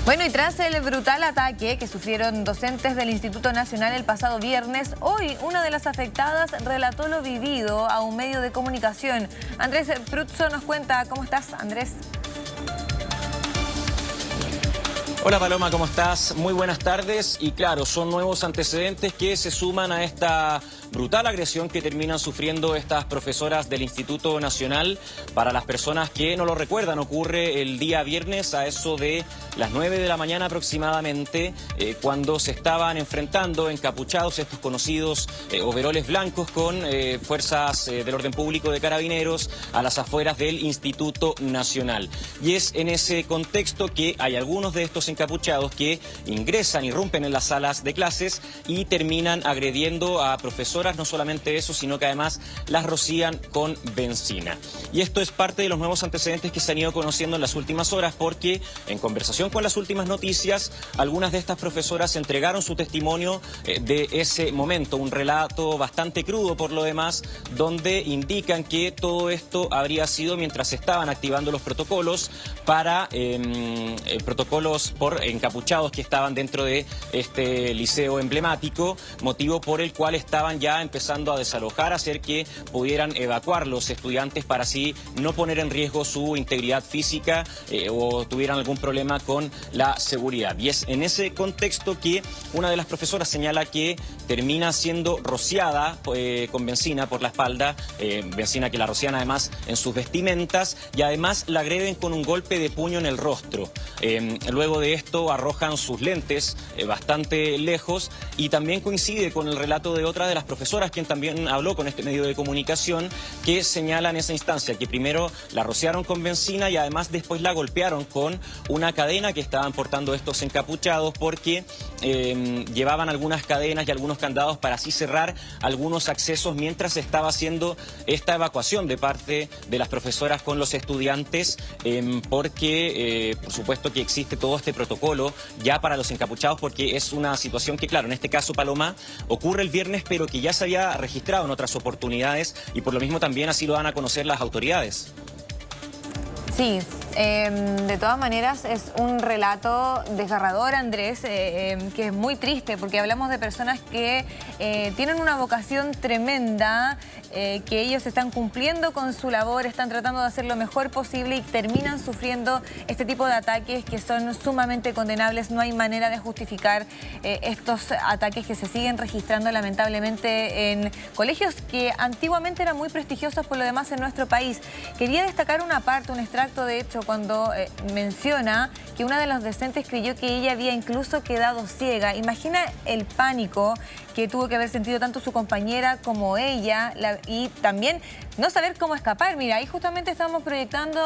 Bueno, y tras el brutal ataque que sufrieron docentes del Instituto Nacional el pasado viernes, hoy una de las afectadas relató lo vivido a un medio de comunicación. Andrés Pruzzo nos cuenta. ¿Cómo estás, Andrés? Hola Paloma, ¿cómo estás? Muy buenas tardes. Y claro, son nuevos antecedentes que se suman a esta brutal agresión que terminan sufriendo estas profesoras del Instituto Nacional. Para las personas que no lo recuerdan, ocurre el día viernes a eso de las 9 de la mañana aproximadamente, cuando se estaban enfrentando encapuchados estos conocidos overoles blancos con fuerzas del orden público de Carabineros a las afueras del Instituto Nacional. Y es en ese contexto que hay algunos de estos encapuchados que ingresan, irrumpen en las salas de clases y terminan agrediendo a profesoras. No solamente eso, sino que además las rocían con benzina. Y esto es parte de los nuevos antecedentes que se han ido conociendo en las últimas horas, porque en conversación con las últimas noticias, algunas de estas profesoras entregaron su testimonio de ese momento, un relato bastante crudo por lo demás, donde indican que todo esto habría sido mientras estaban activando los protocolos para protocolos por encapuchados que estaban dentro de este liceo emblemático, motivo por el cual estaban ya empezando a desalojar, hacer que pudieran evacuar los estudiantes para así no poner en riesgo su integridad física o tuvieran algún problema con la seguridad. Y es en ese contexto que una de las profesoras señala que termina siendo rociada con benzina por la espalda, benzina que la rocian además en sus vestimentas y además la agreden con un golpe de puño en el rostro. Luego de esto arrojan sus lentes bastante lejos y también coincide con el relato de otra de las profesoras, quien también habló con este medio de comunicación, que señala en esa instancia que primero la rociaron con benzina y además después la golpearon con una cadena que estaban portando estos encapuchados, porque llevaban algunas cadenas y algunos candados para así cerrar algunos accesos mientras se estaba haciendo esta evacuación de parte de las profesoras con los estudiantes, porque por supuesto que existe todo este protocolo ya para los encapuchados, porque es una situación que, claro, en este caso, Paloma, ocurre el viernes, pero que ya se había registrado en otras oportunidades y por lo mismo también así lo dan a conocer las autoridades. Sí, de todas maneras es un relato desgarrador, Andrés, que es muy triste porque hablamos de personas que tienen una vocación tremenda, que ellos están cumpliendo con su labor, están tratando de hacer lo mejor posible y terminan sufriendo este tipo de ataques que son sumamente condenables. No hay manera de justificar estos ataques que se siguen registrando lamentablemente en colegios que antiguamente eran muy prestigiosos por lo demás en nuestro país. Quería destacar una parte, un extracto de hecho, cuando menciona que una de los docentes creyó que ella había incluso quedado ciega. Imagina el pánico que tuvo que haber sentido tanto su compañera como ella y también no saber cómo escapar. Mira, ahí justamente estábamos proyectando,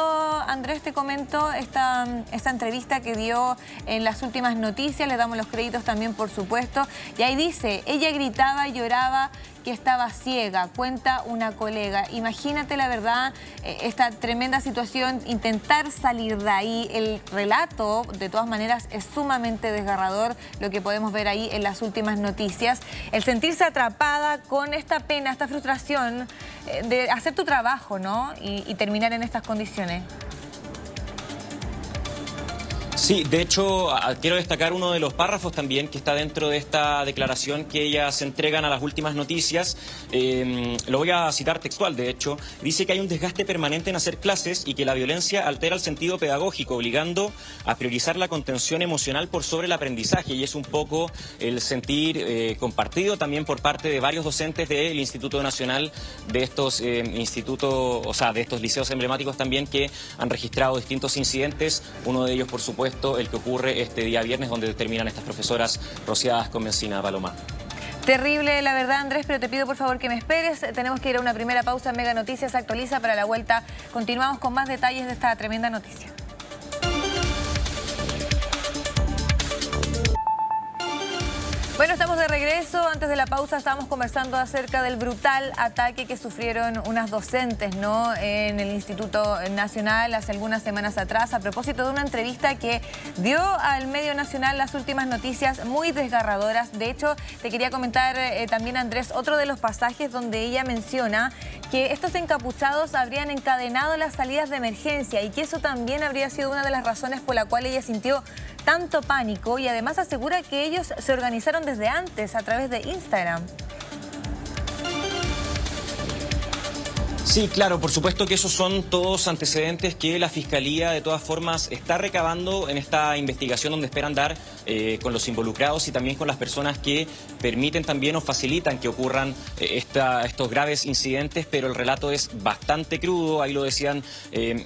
Andrés, te comento, esta entrevista que dio en las últimas noticias, le damos los créditos también, por supuesto, y ahí dice, ella gritaba y lloraba que estaba ciega, cuenta una colega. Imagínate, la verdad, esta tremenda situación, intentar salir de ahí. El relato, de todas maneras, es sumamente desgarrador, lo que podemos ver ahí en las últimas noticias. El sentirse atrapada con esta pena, esta frustración de hacer tu trabajo, ¿no? Y terminar en estas condiciones. Sí, de hecho, quiero destacar uno de los párrafos también que está dentro de esta declaración que ellas entregan a las últimas noticias. Lo voy a citar textual, de hecho. Dice que hay un desgaste permanente en hacer clases y que la violencia altera el sentido pedagógico, obligando a priorizar la contención emocional por sobre el aprendizaje. Y es un poco el sentir compartido también por parte de varios docentes del Instituto Nacional, de estos de estos liceos emblemáticos también, que han registrado distintos incidentes. Uno de ellos, por supuesto, el que ocurre este día viernes, donde terminan estas profesoras rociadas con benzina, Paloma. Terrible, la verdad, Andrés, pero te pido por favor que me esperes. Tenemos que ir a una primera pausa. Mega Noticias actualiza. Para la vuelta continuamos con más detalles de esta tremenda noticia. Bueno, estamos de regreso. Antes de la pausa estábamos conversando acerca del brutal ataque que sufrieron unas docentes, ¿no?, en el Instituto Nacional hace algunas semanas atrás, a propósito de una entrevista que dio al medio nacional las últimas noticias, muy desgarradoras. De hecho, te quería comentar también, Andrés, otro de los pasajes donde ella menciona que estos encapuchados habrían encadenado las salidas de emergencia y que eso también habría sido una de las razones por la cual ella sintió tanto pánico, y además asegura que ellos se organizaron desde antes a través de Instagram. Sí, claro, por supuesto que esos son todos antecedentes que la Fiscalía de todas formas está recabando en esta investigación, donde esperan dar con los involucrados y también con las personas que permiten también o facilitan que ocurran estos graves incidentes, pero el relato es bastante crudo. Ahí lo decían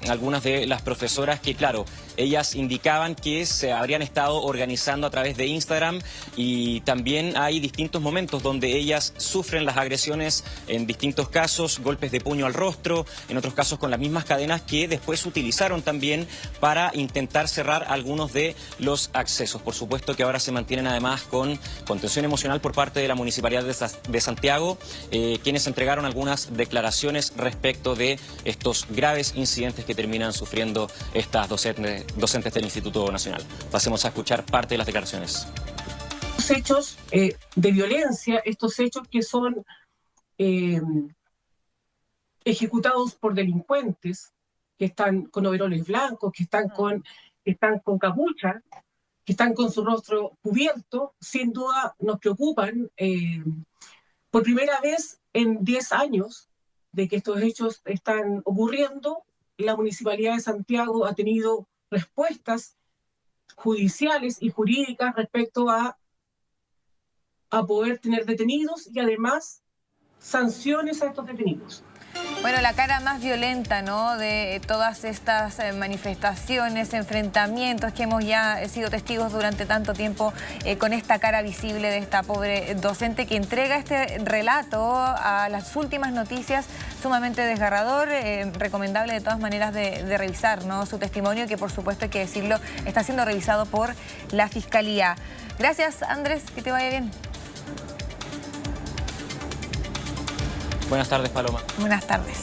algunas de las profesoras, que claro, ellas indicaban que se habrían estado organizando a través de Instagram, y también hay distintos momentos donde ellas sufren las agresiones, en distintos casos golpes de puño al rostro, en otros casos con las mismas cadenas que después utilizaron también para intentar cerrar algunos de los accesos. Por supuesto que ahora se mantienen además con contención emocional por parte de la Municipalidad de Santiago, quienes entregaron algunas declaraciones respecto de estos graves incidentes que terminan sufriendo estas docentes del Instituto Nacional. Pasemos a escuchar parte de las declaraciones. Estos hechos de violencia, estos hechos que son ejecutados por delincuentes que están con overoles blancos, que están con capucha, que están con su rostro cubierto, sin duda nos preocupan. Por primera vez en 10 años de que estos hechos están ocurriendo, la Municipalidad de Santiago ha tenido respuestas judiciales y jurídicas respecto a poder tener detenidos y además sanciones a estos detenidos. Bueno, la cara más violenta, ¿no?, de todas estas manifestaciones, enfrentamientos que hemos ya sido testigos durante tanto tiempo, con esta cara visible de esta pobre docente que entrega este relato a las últimas noticias, sumamente desgarrador, recomendable de todas maneras de revisar, ¿no?, su testimonio, que por supuesto hay que decirlo, está siendo revisado por la Fiscalía. Gracias, Andrés, que te vaya bien. Buenas tardes, Paloma. Buenas tardes.